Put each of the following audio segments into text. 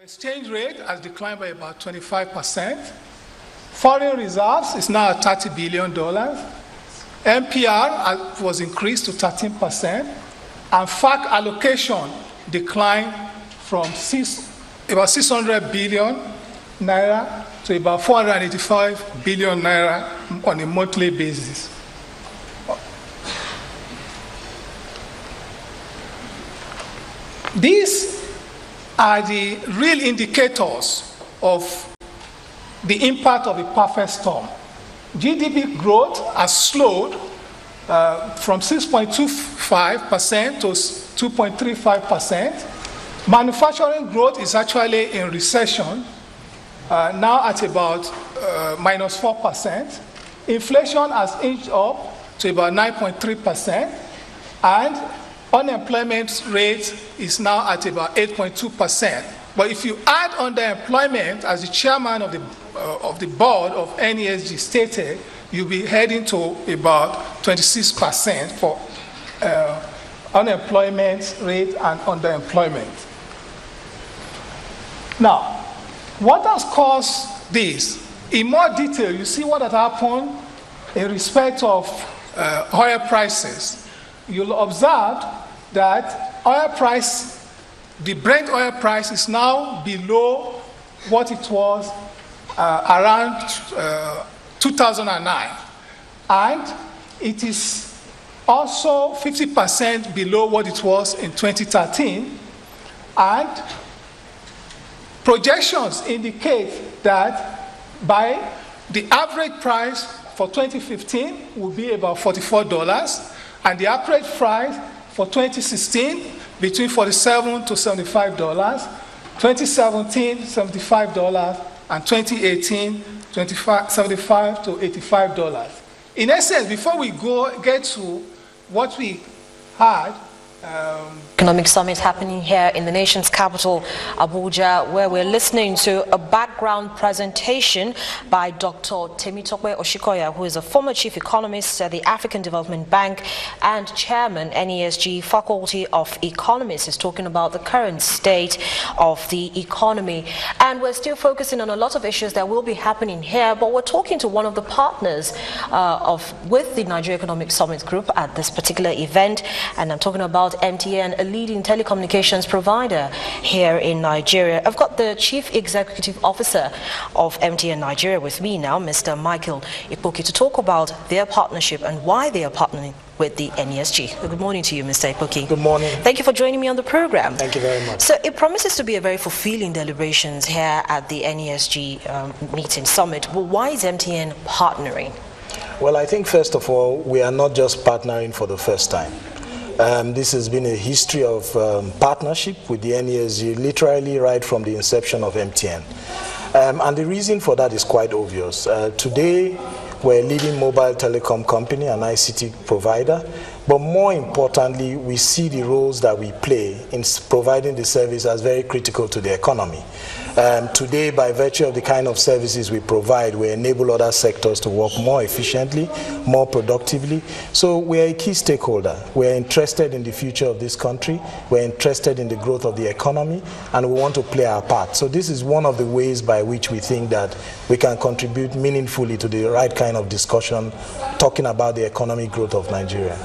Exchange rate has declined by about 25%. Foreign reserves is now at $30 billion. MPR was increased to 13%. And FAC allocation declined from about 600 billion naira to about 485 billion naira on a monthly basis. These are the real indicators of the impact of the perfect storm. GDP growth has slowed from 6.25% to 2.35%. Manufacturing growth is actually in recession, now at about minus 4%. Inflation has inched up to about 9.3%, and unemployment rate is now at about 8.2%. But if you add underemployment, as the chairman of the board of NESG stated, you'll be heading to about 26% for unemployment rate and underemployment. Now, what has caused this? In more detail, you see what had happened in respect of oil prices. You'll observe that oil price, the Brent oil price, is now below what it was around 2009. And it is also 50% below what it was in 2013. And projections indicate that by the average price for 2015 will be about $44, and the average price for 2016 between $47 to $75, 2017 $75, and 2018 $75 to $85. In essence, before we get to what we had, Economic Summit happening here in the nation's capital, Abuja, where we're listening to a background presentation by Dr. Temitope Oshikoya, who is a former chief economist at the African Development Bank and chairman NESG Faculty of Economics. Is talking about the current state of the economy. And we're still focusing on a lot of issues that will be happening here, but we're talking to one of the partners with the Nigeria Economic Summit Group at this particular event, and I'm talking about MTN, a leading telecommunications provider here in Nigeria. I've got the Chief Executive Officer of MTN Nigeria with me now, Mr. Michael Ipoki, to talk about their partnership and why they are partnering with the NESG. Good morning to you, Mr. Ipoki. Good morning. Thank you for joining me on the program. Thank you very much. So it promises to be a very fulfilling deliberations here at the NESG meeting summit. But why is MTN partnering? Well, I think first of all, we are not just partnering for the first time. This has been a history of partnership with the NESG, literally right from the inception of MTN. And the reason for that is quite obvious. Today, we're a leading mobile telecom company, an ICT provider, but more importantly, we see the roles that we play in providing the service as very critical to the economy. Today, by virtue of the kind of services we provide, we enable other sectors to work more efficiently, more productively. So we are a key stakeholder. We're interested in the future of this country. We're interested in the growth of the economy, and we want to play our part. So this is one of the ways by which we think that we can contribute meaningfully to the right kind of discussion, talking about the economic growth of Nigeria.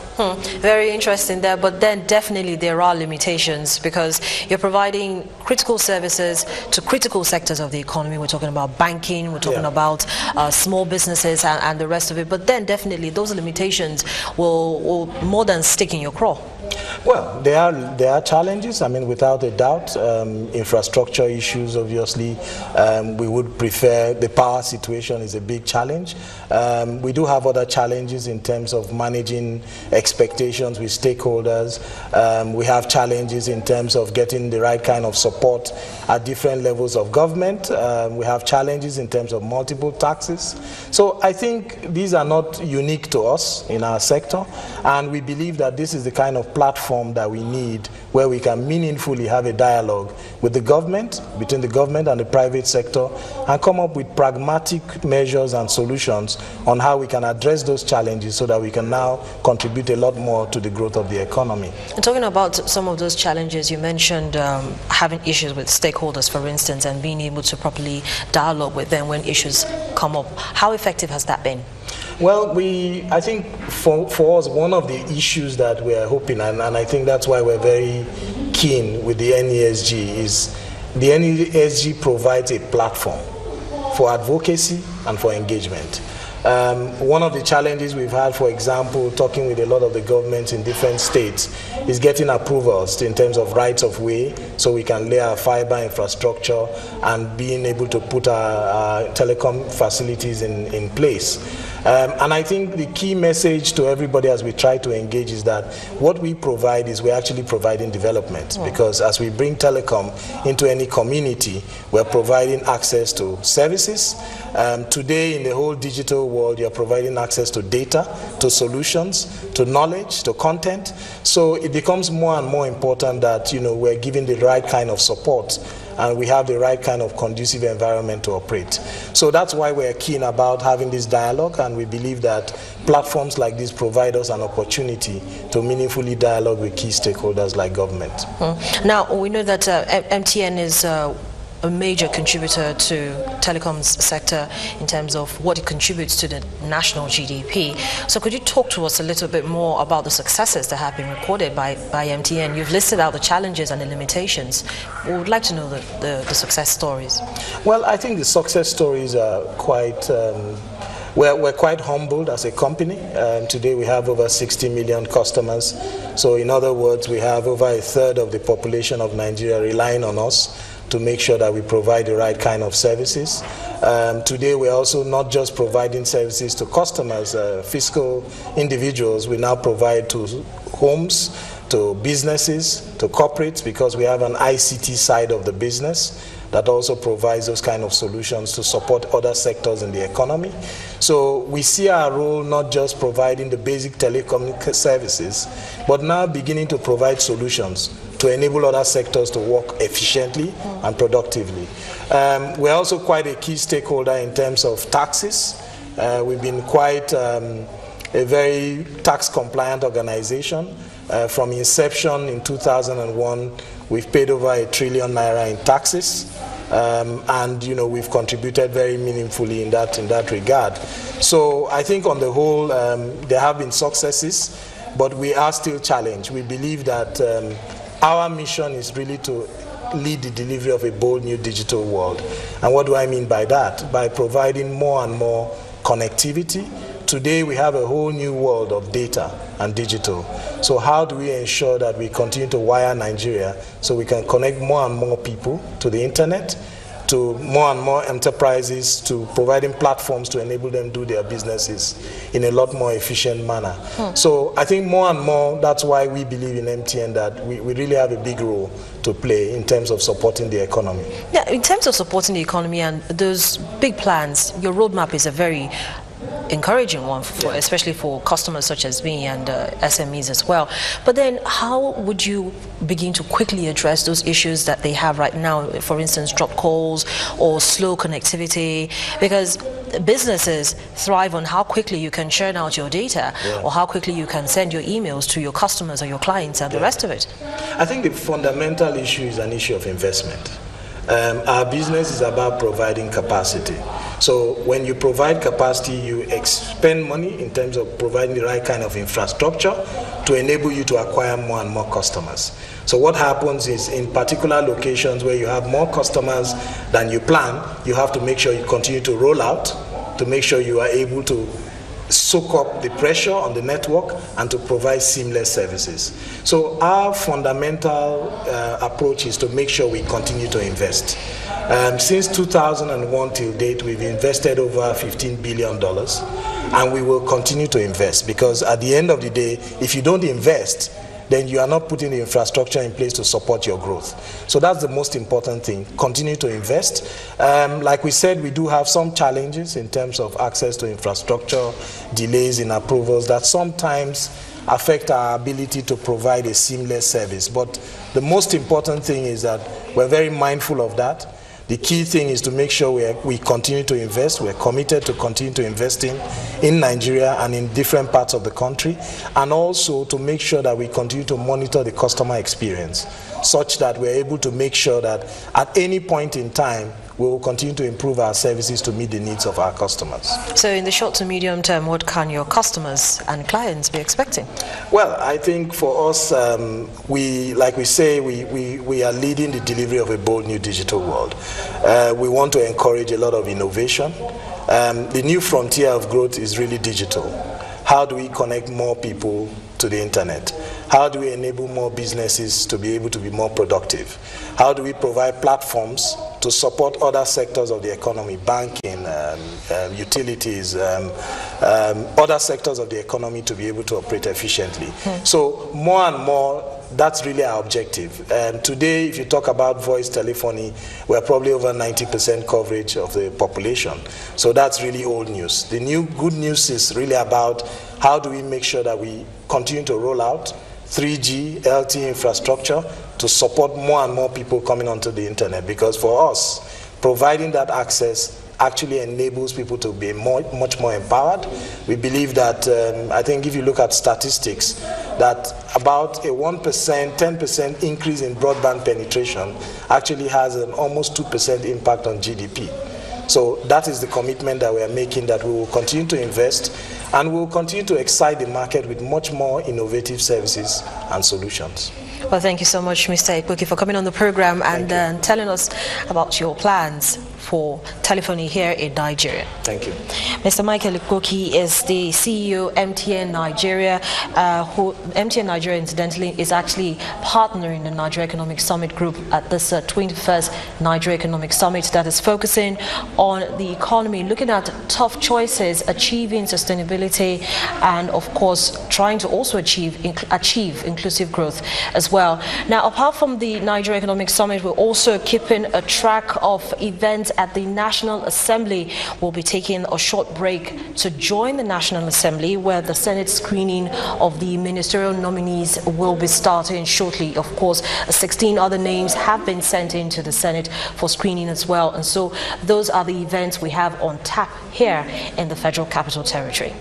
Very interesting there, but then definitely there are limitations because you're providing critical services to critical sectors of the economy. We're talking about banking, we're talking about small businesses and the rest of it, but then definitely those limitations will more than stick in your craw. Well, there are challenges. I mean, without a doubt, infrastructure issues, obviously. We would prefer, the power situation is a big challenge. We do have other challenges in terms of managing expectations with stakeholders. We have challenges in terms of getting the right kind of support at different levels of government. We have challenges in terms of multiple taxes. So I think these are not unique to us in our sector, and we believe that this is the kind of platform that we need where we can meaningfully have a dialogue with the government, between the government and the private sector, and come up with pragmatic measures and solutions on how we can address those challenges so that we can now contribute a lot more to the growth of the economy. And talking about some of those challenges, you mentioned having issues with stakeholders, for instance, and being able to properly dialogue with them when issues come up. How effective has that been? Well, I think for us, one of the issues that we are hoping, and I think that's why we're very keen with the NESG, is the NESG provides a platform for advocacy and for engagement. One of the challenges we've had, for example, talking with a lot of the governments in different states, is getting approvals in terms of rights of way so we can lay our fiber infrastructure and being able to put our telecom facilities in place. And I think the key message to everybody as we try to engage is that what we provide is we're actually providing development, because as we bring telecom into any community, we're providing access to services. Today in the whole digital world, you're providing access to data, to solutions, to knowledge, to content. So it becomes more and more important that we're giving the right kind of support and we have the right kind of conducive environment to operate. So that's why we're keen about having this dialogue, and we believe that platforms like this provide us an opportunity to meaningfully dialogue with key stakeholders like government. Now, we know that MTN is a major contributor to telecoms sector in terms of what it contributes to the national GDP. So could you talk to us a little bit more about the successes that have been recorded by MTN? You've listed out the challenges and the limitations. We would like to know the success stories. Well, I think the success stories are quite we're quite humbled as a company. Today we have over 60 million customers. So in other words, we have over a third of the population of Nigeria relying on us to make sure that we provide the right kind of services. Today we're also not just providing services to customers, fiscal individuals. We now provide to homes, to businesses, to corporates, because we have an ICT side of the business that also provides those kind of solutions to support other sectors in the economy. So we see our role not just providing the basic telecom services, but now beginning to provide solutions to enable other sectors to work efficiently and productively. We're also quite a key stakeholder in terms of taxes. We've been quite a very tax compliant organization. From inception in 2001, we've paid over ₦1 trillion in taxes. And we've contributed very meaningfully in that regard. So I think on the whole, there have been successes, but we are still challenged. We believe that our mission is really to lead the delivery of a bold new digital world. And what do I mean by that? By providing more and more connectivity. Today we have a whole new world of data and digital. So how do we ensure that we continue to wire Nigeria so we can connect more and more people to the internet, to more and more enterprises, to providing platforms to enable them to do their businesses in a lot more efficient manner. So I think more and more, that's why we believe in MTN, that we really have a big role to play in terms of supporting the economy. Yeah, in terms of supporting the economy and those big plans, your roadmap is a very encouraging one, especially for customers such as me and SMEs as well. But then how would you begin to quickly address those issues that they have right now, for instance, dropped calls or slow connectivity? Because businesses thrive on how quickly you can churn out your data or how quickly you can send your emails to your customers or your clients and the rest of it. I think the fundamental issue is an issue of investment. Our business is about providing capacity. So when you provide capacity, you expend money in terms of providing the right kind of infrastructure to enable you to acquire more and more customers. So what happens is, in particular locations where you have more customers than you plan, you have to make sure you continue to roll out to make sure you are able to soak up the pressure on the network and to provide seamless services. So our fundamental approach is to make sure we continue to invest. Since 2001 till date, we've invested over $15 billion, and we will continue to invest, because at the end of the day, if you don't invest, then you are not putting the infrastructure in place to support your growth. So that's the most important thing. Continue to invest. Like we said, we do have some challenges in terms of access to infrastructure, delays in approvals that sometimes affect our ability to provide a seamless service. But the most important thing is that we're very mindful of that. The key thing is to make sure we continue to invest. We're committed to continue to invest in Nigeria and in different parts of the country, and also to make sure that we continue to monitor the customer experience such that we're able to make sure that at any point in time we will continue to improve our services to meet the needs of our customers. So in the short to medium term, what can your customers and clients be expecting? Well, I think for us, we are leading the delivery of a bold new digital world. We want to encourage a lot of innovation. The new frontier of growth is really digital. How do we connect more people to the internet? How do we enable more businesses to be able to be more productive? How do we provide platforms to support other sectors of the economy, banking, utilities, other sectors of the economy to be able to operate efficiently? So more and more, that's really our objective. Today, if you talk about voice telephony, we're probably over 90% coverage of the population. So that's really old news. The new good news is really about how do we make sure that we continue to roll out 3G, LTE infrastructure to support more and more people coming onto the internet, because for us, providing that access actually enables people to be much more empowered. We believe that, I think if you look at statistics, that about a 1%, 10% increase in broadband penetration actually has an almost 2% impact on GDP. So that is the commitment that we are making, that we will continue to invest and we will continue to excite the market with much more innovative services and solutions. Well, thank you so much, Mr. Ikpoki, for coming on the program and telling us about your plans for telephony here in Nigeria. Thank you. Mr. Michael Ikpoki is the CEO MTN Nigeria, who MTN Nigeria incidentally is actually partnering the Nigeria Economic Summit Group at this 21st Nigeria Economic Summit that is focusing on the economy, looking at tough choices, achieving sustainability, and of course trying to also achieve inclusive growth as well. Now, apart from the Nigeria Economic Summit, we're also keeping a track of events at the National Assembly. We'll be taking a short break to join the National Assembly, where the Senate screening of the ministerial nominees will be starting shortly. Of course, 16 other names have been sent into the Senate for screening as well. And so those are the events we have on tap here in the Federal Capital Territory.